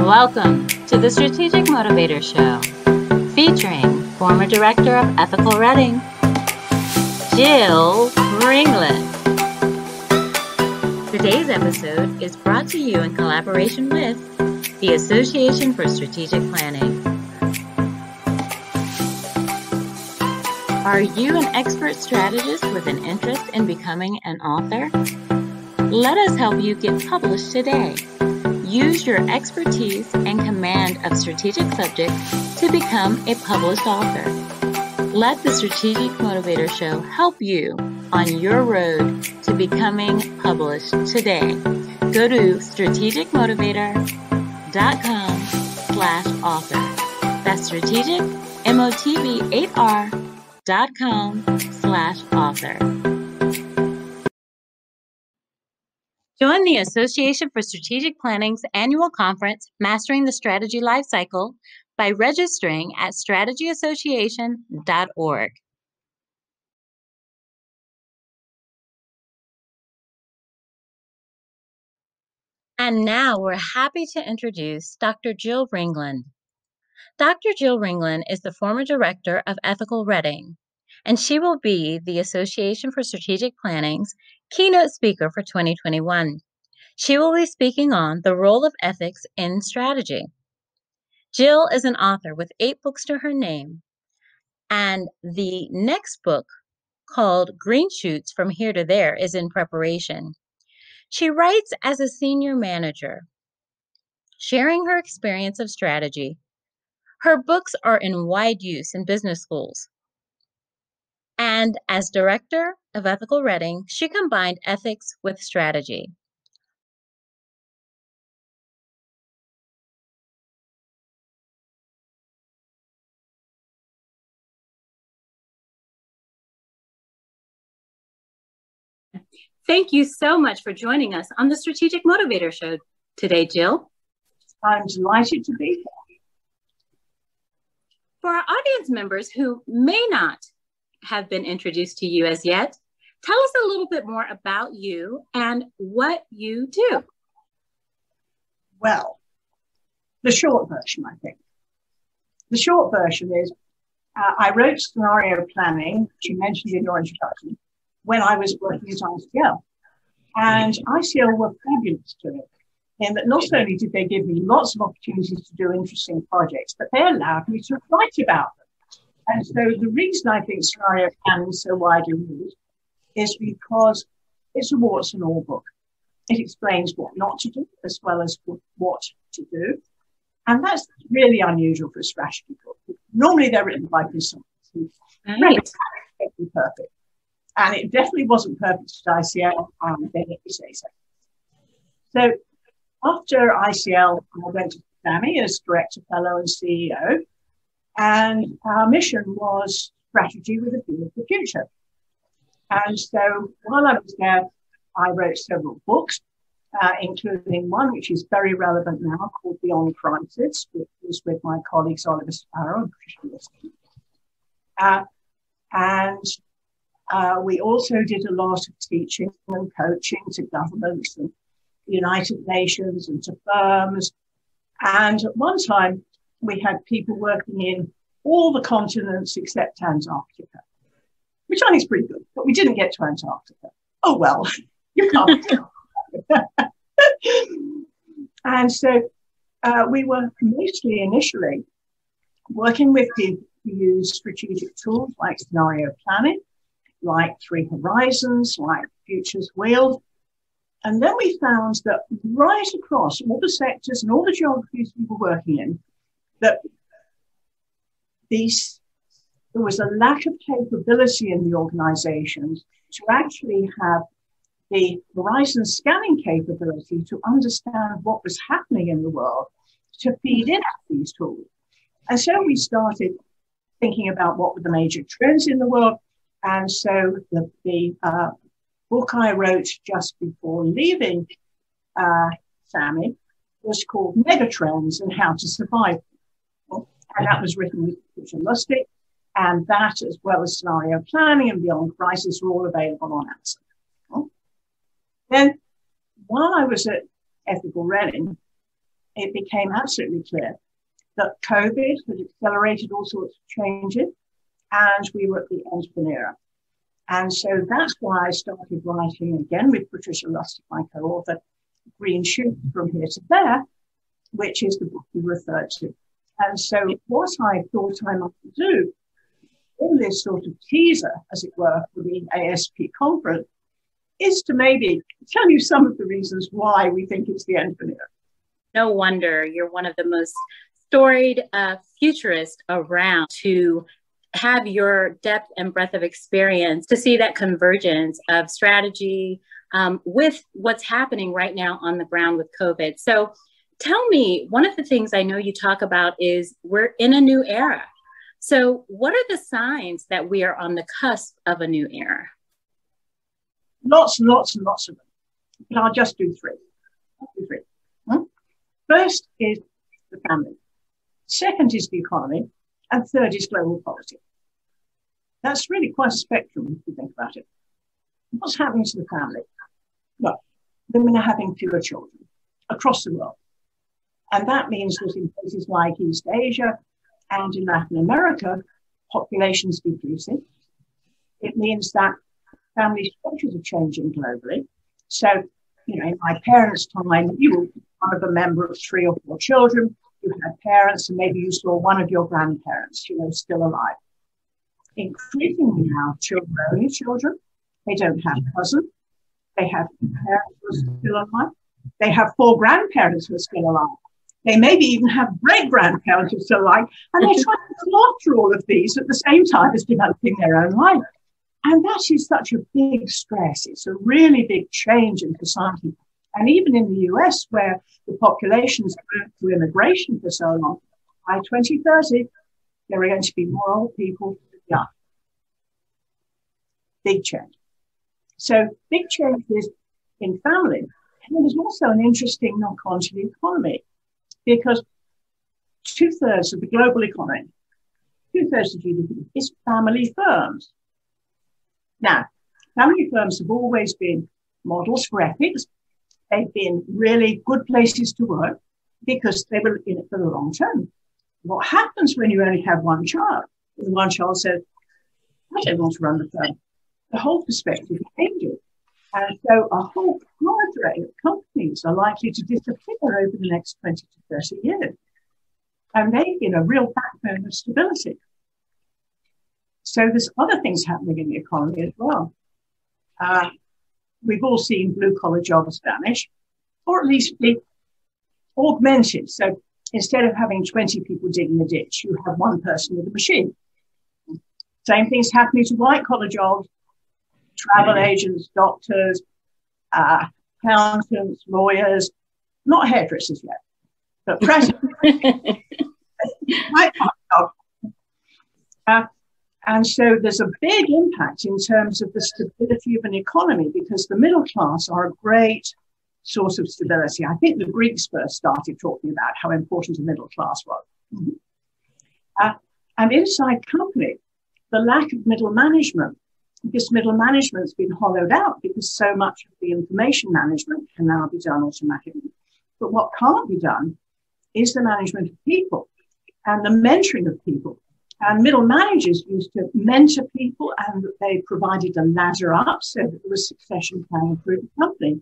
Welcome to the Strategic Motivator Show, featuring former Director of Ethical Reading, Gill Ringland. Today's episode is brought to you in collaboration with the Association for Strategic Planning. Are you an expert strategist with an interest in becoming an author? Let us help you get published today. Use your expertise and command of strategic subjects to become a published author. Let the Strategic Motivator Show help you on your road to becoming published today. Go to strategicmotivator.com/author. That's strategic, motivator.com/author. Join the Association for Strategic Planning's annual conference, Mastering the Strategy Lifecycle, by registering at strategyassociation.org. And now we're happy to introduce Dr. Gill Ringland. Dr. Gill Ringland is the former Director of Ethical Reading, and she will be the Association for Strategic Planning's Keynote Speaker for 2021. She will be speaking on the role of ethics in strategy. Gill is an author with 8 books to her name, and the next book, called Green Shoots from Here to There, is in preparation. She writes as a senior manager, sharing her experience of strategy. Her books are in wide use in business schools. And as Director of Ethical Reading, she combined ethics with strategy. Thank you so much for joining us on the Strategic Motivator Show today, Gill. I'm delighted to be here. For our audience members who may not have been introduced to you as yet, tell us a little bit more about you and what you do. Well, the short version, I think. The short version is I wrote scenario planning, which you mentioned in your introduction, when I was working at ICL. And ICL were fabulous to it, in that not only did they give me lots of opportunities to do interesting projects, but they allowed me to write about them. And so the reason I think scenario planning is so widely used is because it's a warts and all book. It explains what not to do as well as what to do. And that's really unusual for a strategy book. Normally they're written by consultants who perfect. And it definitely wasn't perfect at ICL, they let me say so. So after ICL, I went to SAMI as Director, Fellow, and CEO. And our mission was strategy with a view of the future. And so while I was there, I wrote several books, including one which is very relevant now called Beyond Crisis, which was with my colleagues Oliver Sparrow and Christian Wilson. We also did a lot of teaching and coaching to governments and the United Nations and to firms. And at one time, we had people working in all the continents except Antarctica, which I think is pretty good, but we didn't get to Antarctica. Oh, well, you can't. And so we were mostly initially working with people who use strategic tools like scenario planning, like Three Horizons, like Futures Wheel. And then we found that right across all the sectors and all the geographies we were working in, that there was a lack of capability in the organizations to actually have the horizon scanning capability to understand what was happening in the world to feed in these tools. And so we started thinking about what were the major trends in the world. And so the book I wrote just before leaving SAMI was called Megatrends and How to Survive. And that was written with Richard Lustig. And that, as well as scenario planning and Beyond Crisis, are all available on Amazon. Then, while I was at Ethical Reading, it became absolutely clear that COVID had accelerated all sorts of changes, and we were at the end of an era. And so that's why I started writing again with Patricia Lustig, my co-author, Green Shoot from Here to There, which is the book you referred to. And so what I thought I might do in this sort of teaser, as it were, for the ASP conference, is to maybe tell you some of the reasons why we think it's the end of an era. No wonder you're one of the most storied futurists around to have your depth and breadth of experience to see that convergence of strategy with what's happening right now on the ground with COVID. So tell me, one of the things I know you talk about is we're in a new era. So what are the signs that we are on the cusp of a new era? Lots and lots and lots of them. But I'll just do three. First is the family. Second is the economy. And third is global politics. That's really quite a spectrum if you think about it. What's happening to the family? Well, women are having fewer children across the world. And that means that in places like East Asia and in Latin America, population's decreasing. It means that family structures are changing globally. So, in my parents' time, you were one of a member of 3 or 4 children. You had parents, and maybe you saw one of your grandparents, still alive. Increasingly now, children are only children. They don't have cousins. They have parents who are still alive. They have 4 grandparents who are still alive. They maybe even have great-grandparents who are still alive. And they're trying to look after all of these at the same time as developing their own life. And that is such a big stress. It's a really big change in society. And even in the US, where the population's grown through immigration for so long, by 2030, there are going to be more old people than young. Big change. So big changes in family. And there's also an interesting knock-on to the economy, because 2/3 of the global economy, 2/3 of GDP, is family firms. Now, family firms have always been models for ethics. They've been really good places to work because they were in it for the long term. What happens when you only have one child? When one child says, I don't want to run the firm. The whole perspective changes. And so a whole cadre of companies are likely to disappear over the next 20 to 30 years. And they've been a real backbone of stability. So there's other things happening in the economy as well. We've all seen blue-collar jobs vanish, or at least be augmented. So instead of having 20 people digging a ditch, you have one person with a machine. Same thing's happening to white-collar jobs, travel agents, doctors, accountants, lawyers, not hairdressers yet, but presidents. White-collar jobs. And so there's a big impact in terms of the stability of an economy, because the middle class are a great source of stability. I think the Greeks first started talking about how important the middle class was. And inside company, the lack of middle management, because middle management's been hollowed out because so much of the information management can now be done automatically. But what can't be done is the management of people and the mentoring of people. And middle managers used to mentor people, and they provided a ladder up so that there was succession planning through the company.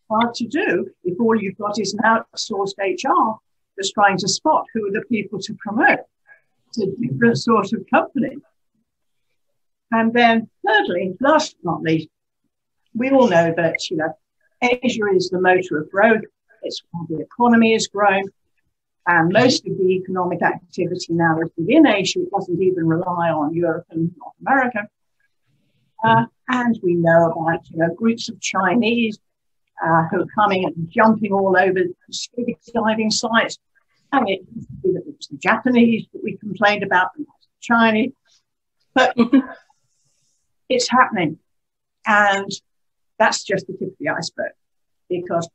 Hard to do if all you've got is an outsourced HR that's trying to spot who are the people to promote. It's a different sort of company. And then thirdly, last but not least, we all know that, Asia is the motor of growth. It's where the economy is growing. And most of the economic activity now is within Asia. It doesn't even rely on Europe and North America. And we know about groups of Chinese who are coming and jumping all over skydiving sites. And it used to be that it was the Japanese that we complained about, and the Chinese. But it's happening. And that's just the tip of the iceberg, because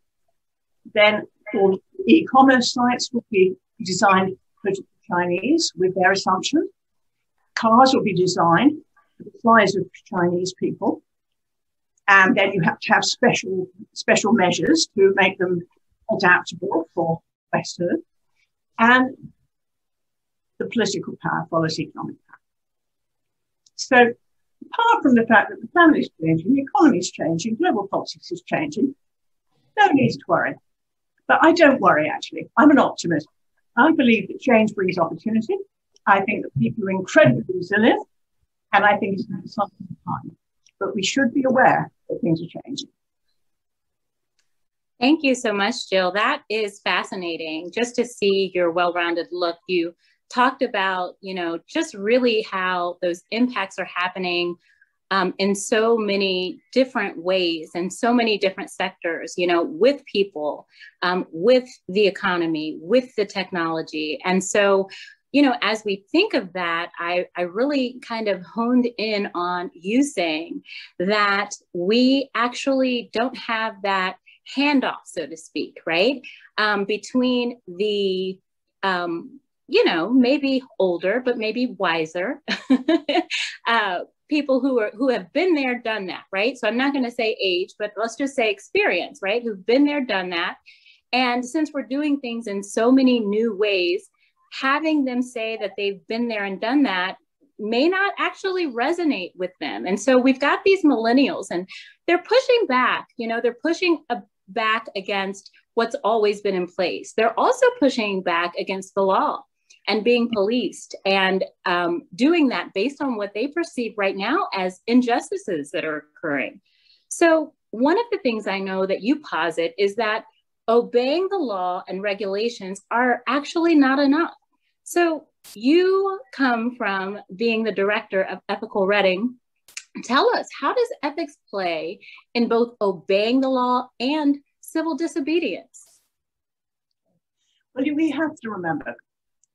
then all e-commerce sites will be designed for Chinese with their assumptions. Cars will be designed for the size of Chinese people. And then you have to have special measures to make them adaptable for Western, and the political power follows economic power. So apart from the fact that the planet is changing, the economy is changing, global politics is changing, no need to worry. But I don't worry, actually. I'm an optimist. I believe that change brings opportunity. I think that people are incredibly resilient, and I think it's going to take some time. But we should be aware that things are changing. Thank you so much, Jill. That is fascinating, just to see your well-rounded look. You talked about, just really how those impacts are happening in so many different ways and so many different sectors, with people, with the economy, with the technology. And so, as we think of that, I really kind of honed in on you saying that we actually don't have that handoff, so to speak, right? Between the, maybe older, but maybe wiser people who have been there, done that, right? So I'm not going to say age, but let's just say experience, right? Who've been there, done that. And since we're doing things in so many new ways, having them say that they've been there and done that may not actually resonate with them. And so we've got these millennials, and they're pushing back, they're pushing back against what's always been in place. They're also pushing back against the law and being policed, and doing that based on what they perceive right now as injustices that are occurring. So one of the things I know that you posit is that obeying the law and regulations are actually not enough. So you come from being the director of ethical reading. Tell us, how does ethics play in both obeying the law and civil disobedience? Well, we have to remember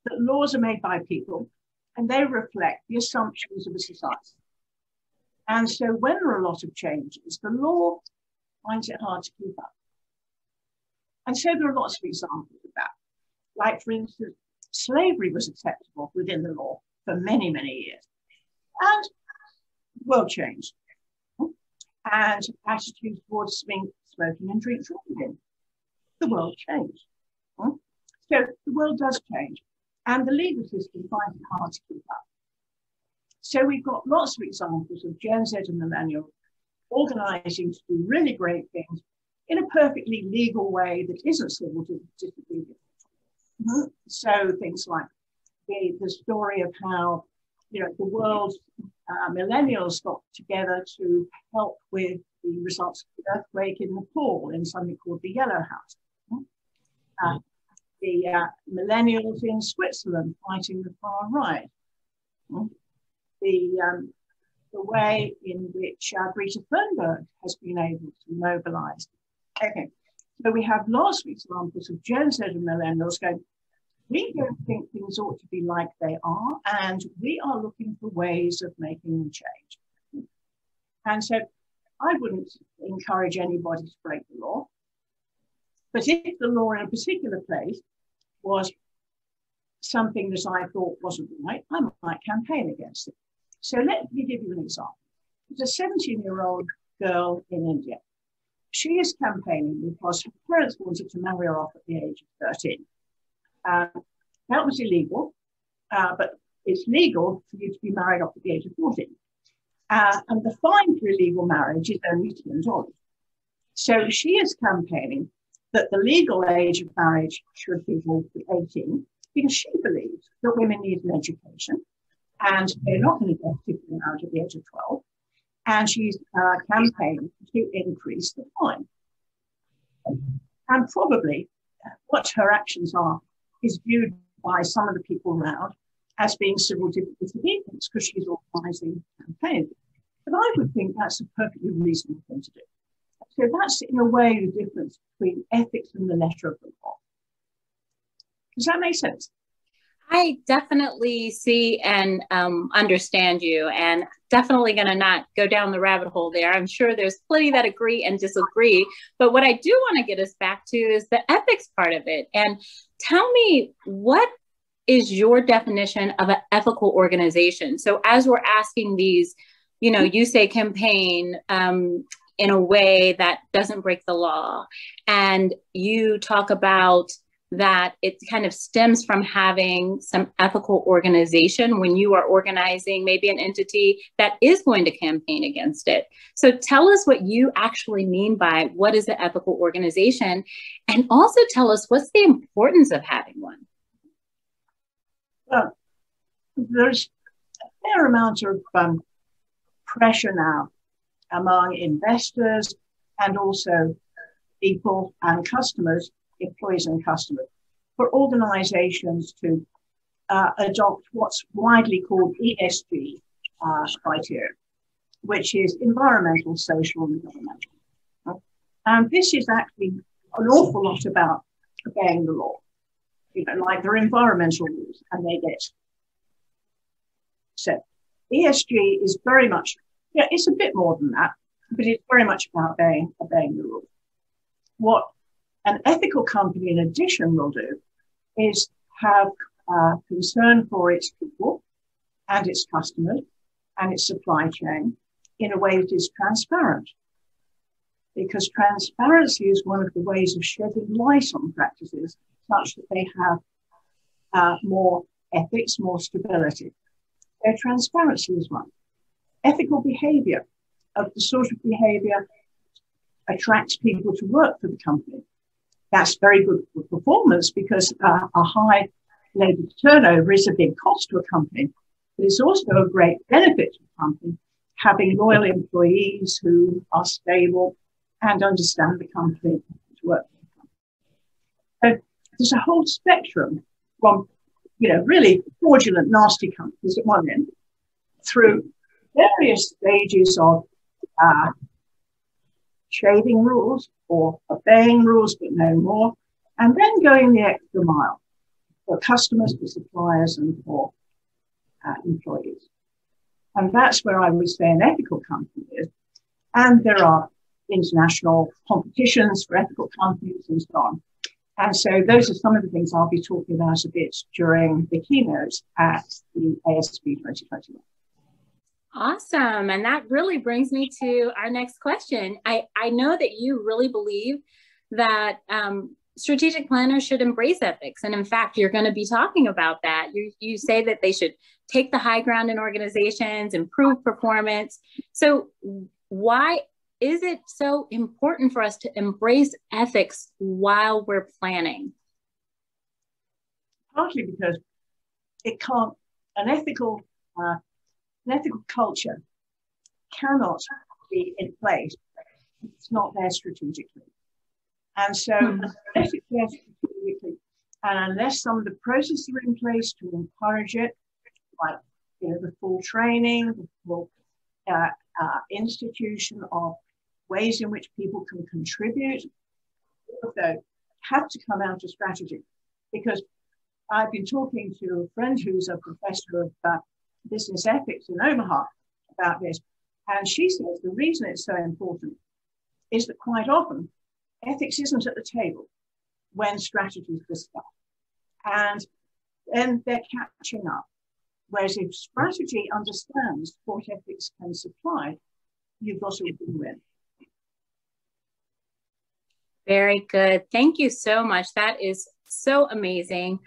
that laws are made by people, and they reflect the assumptions of a society. And so when there are a lot of changes, the law finds it hard to keep up. And so there are lots of examples of that. Like, for instance, slavery was acceptable within the law for many, many years. And the world changed. And attitudes towards smoking and drink drinking. The world changed. So the world does change. And the legal system finds it hard to keep up. So we've got lots of examples of Gen Z and millennials organizing to do really great things in a perfectly legal way that isn't civil disobedience. So things like the story of how, the world's millennials got together to help with the results of the earthquake in Nepal in something called the Yellow House. The millennials in Switzerland fighting the far right. The way in which Greta Thunberg has been able to mobilize. Okay, so we have lots of examples of Gen Z and millennials going, we don't think things ought to be like they are, and we are looking for ways of making them change. And so I wouldn't encourage anybody to break the law. But if the law in a particular place was something that I thought wasn't right, I might campaign against it. So let me give you an example. There's a 17-year-old girl in India. She is campaigning because her parents wanted to marry her off at the age of 13. That was illegal, but it's legal for you to be married off at the age of 14. And the fine for illegal marriage is only $10. So she is campaigning that the legal age of marriage should be 18, because she believes that women need an education, and they're not going to get particularly married at the age of 12. And she's campaigning to increase the fine. And probably what her actions are is viewed by some of the people around as being civil disobedience, because she's organising campaigns. But I would think that's a perfectly reasonable thing to do. So that's, in a way, the difference between ethics and the letter of the law. Does that make sense? I definitely see and understand you, and definitely going to not go down the rabbit hole there. I'm sure there's plenty that agree and disagree. But what I do want to get us back to is the ethics part of it. And tell me, what is your definition of an ethical organization? So as we're asking these, you say campaign, in a way that doesn't break the law. And you talk about that it kind of stems from having some ethical organization when you are organizing maybe an entity that is going to campaign against it. So tell us what you actually mean by what is an ethical organization, and also tell us what's the importance of having one. Well, there's a fair amount of pressure now among investors and also people and customers, employees and customers, for organizations to adopt what's widely called ESG criteria, which is environmental, social, and governmental. And this is actually an awful lot about obeying the law. You know, like there are environmental rules and they get set. ESG is very much, yeah, it's a bit more than that, but it's very much about obeying the rules. What an ethical company, in addition, will do is have concern for its people and its customers and its supply chain in a way that is transparent. Because transparency is one of the ways of shedding light on practices such that they have more ethics, more stability. So transparency is one. Ethical behavior of the sort of behavior attracts people to work for the company. That's very good for performance because a high labor turnover is a big cost to a company, but it's also a great benefit to a company having loyal employees who are stable and understand the company to work for the company. So there's a whole spectrum from, you know, really fraudulent, nasty companies at one end through various stages of shading rules or obeying rules, but no more, and then going the extra mile for customers, for suppliers, and for employees. And that's where I would say an ethical company is. And there are international competitions for ethical companies and so on. And so those are some of the things I'll be talking about a bit during the keynote at the ASB 2021. Awesome. And that really brings me to our next question. I know that you really believe that strategic planners should embrace ethics. And in fact, you're going to be talking about that. You say that they should take the high ground in organizations, improve performance. So why is it so important for us to embrace ethics while we're planning? Partly because an ethical culture cannot be in place if it's not there strategically. And so unless it's there strategically, and unless some of the processes are in place to encourage it, like, you know, the full training, the full institution of ways in which people can contribute, all of those have to come out of strategy. Because I've been talking to a friend who's a professor of business ethics in Omaha about this, and she says the reason it's so important is that quite often ethics isn't at the table when strategy is discussed, and then they're catching up. Whereas if strategy understands what ethics can supply, you've got a win-win. Very good. Thank you so much. That is so amazing.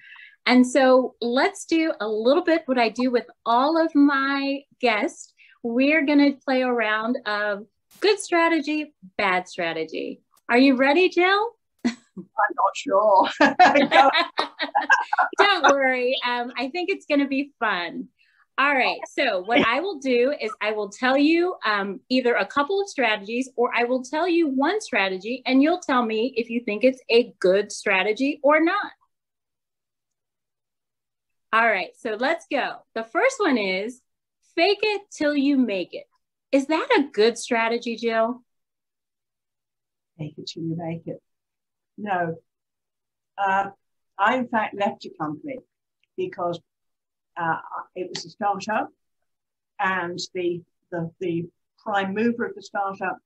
And so let's do a little bit what I do with all of my guests. We're going to play a round of good strategy, bad strategy. Are you ready, Jill? I'm not sure. Don't worry. I think it's going to be fun. All right. So what I will do is I will tell you either a couple of strategies, or I will tell you one strategy and you'll tell me if you think it's a good strategy or not. All right. So let's go. The first one is fake it till you make it. Is that a good strategy, Jill? Fake it till you make it. No. I, in fact, left a company because it was a startup, and the prime mover of the startup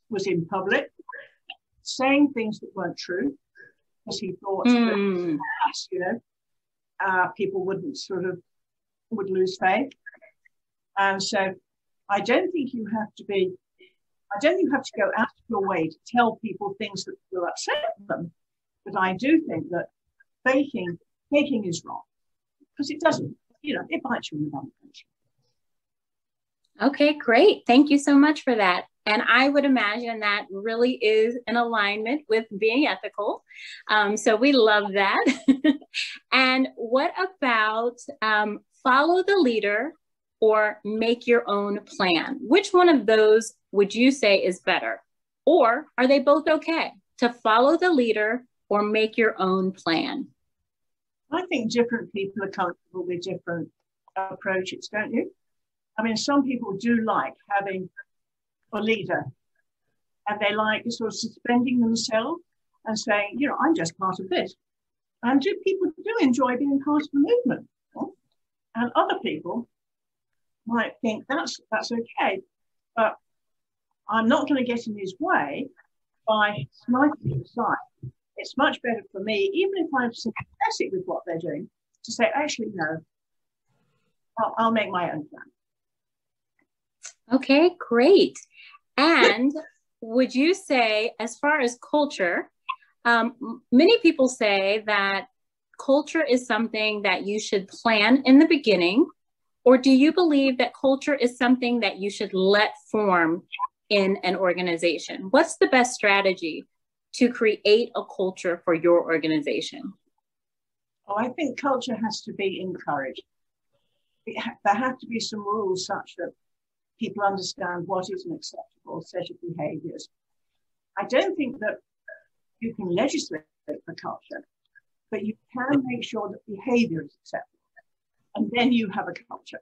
was in public saying things that weren't true because he thought that, you know, people would lose faith. And so I don't think you have to be don't think you have to go out of your way to tell people things that will upset them. But I do think that faking is wrong, because it doesn't, it bites you in the bum. Okay, great. Thank you so much for that. And I would imagine that really is in alignment with being ethical. So we love that. And what about follow the leader or make your own plan? Which one of those would you say is better? Or are they both okay? To follow the leader or make your own plan? I think different people are comfortable with different approaches, don't you? I mean, some people do like having a leader, and they like sort of suspending themselves and saying, I'm just part of this. And people do enjoy being part of the movement. And other people might think that's okay, but I'm not going to get in his way by smiting aside. It's much better for me, even if I'm sympathetic with what they're doing, to say, actually, no, I'll make my own plan. Okay, great. And would you say, as far as culture, many people say that culture is something that you should plan in the beginning, or do you believe that culture is something that you should let form in an organization? What's the best strategy to create a culture for your organization? Oh, I think culture has to be encouraged. There have to be some rules such that people understand what is an acceptable set of behaviors. I don't think that you can legislate for culture, but you can make sure that behavior is acceptable. And then you have a culture.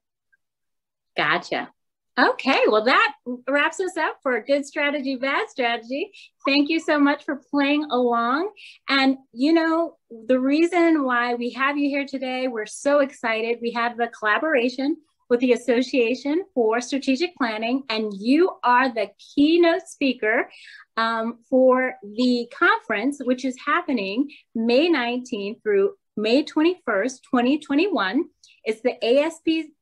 Gotcha. Okay, well, that wraps us up for a good strategy, bad strategy. Thank you so much for playing along. And, the reason why we have you here today, we're so excited. We have the collaboration with the Association for Strategic Planning, and you are the keynote speaker for the conference, which is happening May 19th through May 21st, 2021. It's the ASP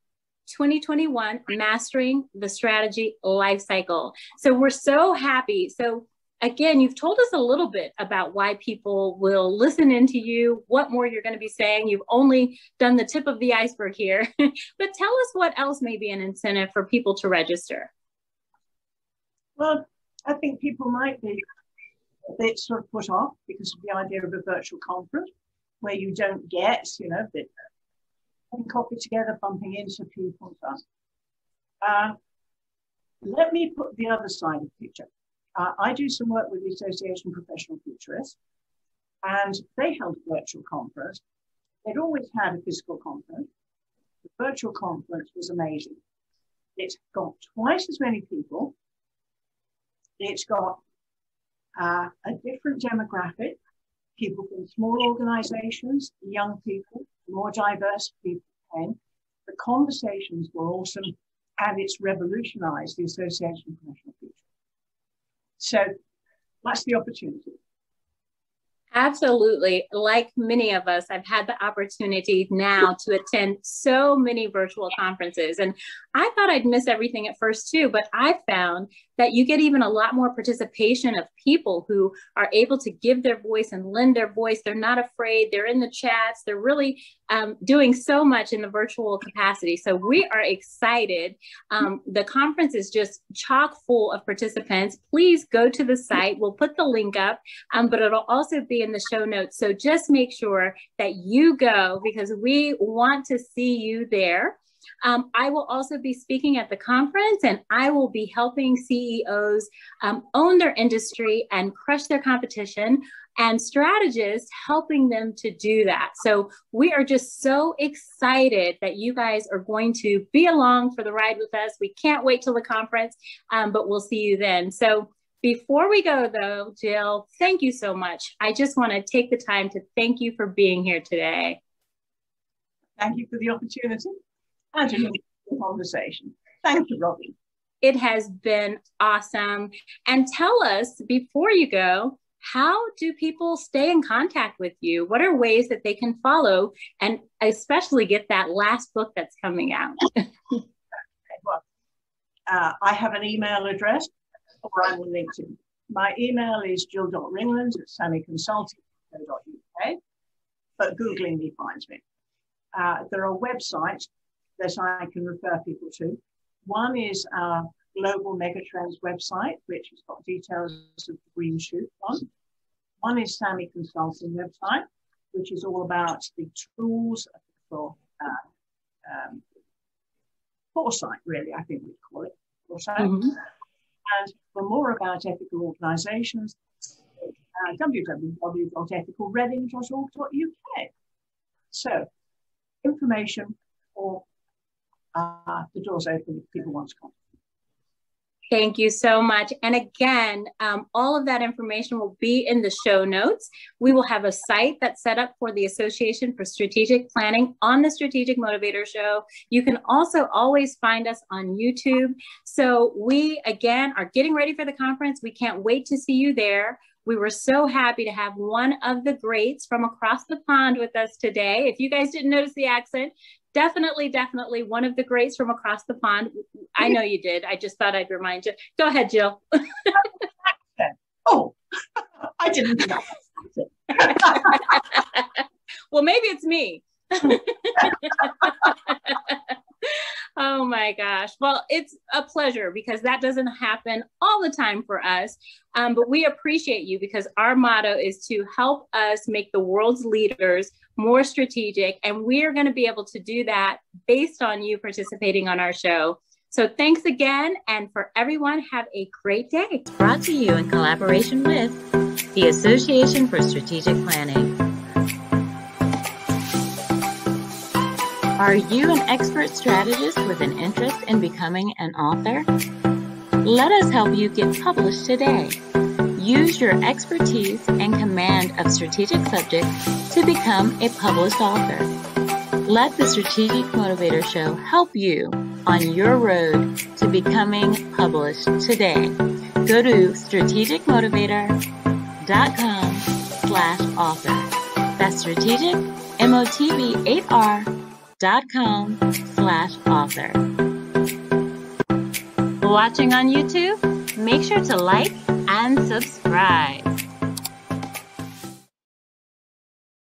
2021 Mastering the Strategy Lifecycle. So we're so happy. So again, you've told us a little bit about why people will listen into you, what more you're going to be saying. You've only done the tip of the iceberg here, but tell us what else may be an incentive for people to register. Well, I think people might be a bit sort of put off because of the idea of a virtual conference where you don't get, having coffee together, bumping into people and stuff. Let me put the other side of the picture. I do some work with the Association of Professional Futurists, and they held a virtual conference. They'd always had a physical conference. The virtual conference was amazing. It's got twice as many people. It's got a different demographic, people from small organizations, young people, more diverse people came. The conversations were awesome, and it's revolutionized the Association of Professional Futurists. So that's the opportunity. Absolutely. Like many of us, I've had the opportunity now to attend so many virtual conferences. And I thought I'd miss everything at first too, but I found that you get even a lot more participation of people who are able to give their voice and lend their voice. They're not afraid. They're in the chats. They're really doing so much in the virtual capacity. So we are excited. The conference is just chock full of participants. Please go to the site. We'll put the link up, but it'll also be in the show notes. So just make sure that you go because we want to see you there. I will also be speaking at the conference, and I will be helping CEOs own their industry and crush their competition, and strategists helping them to do that. So we are just so excited that you guys are going to be along for the ride with us. We can't wait till the conference, but we'll see you then. So before we go, though, Gill, thank you so much. I just want to take the time to thank you for being here today. Thank you for the opportunity and the conversation. Thank you, Robin. It has been awesome. And tell us, before you go, how do people stay in contact with you? What are ways that they can follow and especially get that last book that's coming out? Well, I have an email address, or I'm on LinkedIn. My email is jill.ringland@sammyconsulting.co.uk, but Googling me finds me. There are websites that I can refer people to. One is our Global Megatrends website, which has got details of the green shoot on. One is Sammy Consulting website, which is all about the tools for foresight, really, I think we'd call it foresight. Mm-hmm. And for more about ethical organizations, www.ethicalreading.org.uk. So, information, or the door's open if people want to come. Thank you so much. And again, all of that information will be in the show notes. We will have a site that's set up for the Association for Strategic Planning on the Strategic Motivator Show. You can also always find us on YouTube. So we, again, are getting ready for the conference. We can't wait to see you there. We were so happy to have one of the greats from across the pond with us today. If you guys didn't notice the accent, definitely one of the greats from across the pond. I know you did. I just thought I'd remind you. Go ahead, Jill. Oh, I didn't know. Well, maybe it's me. Oh my gosh. Well, it's a pleasure because that doesn't happen all the time for us. But we appreciate you because our motto is to help us make the world's leaders more strategic. And we are going to be able to do that based on you participating on our show. So thanks again. And for everyone, have a great day. Brought to you in collaboration with the Association for Strategic Planning. Are you an expert strategist with an interest in becoming an author? Let us help you get published today. Use your expertise and command of strategic subjects to become a published author. Let the Strategic Motivator Show help you on your road to becoming published today. Go to strategicmotivator.com/author. That's strategic, motiv8r.com/author. Watching on YouTube? Make sure to like and subscribe.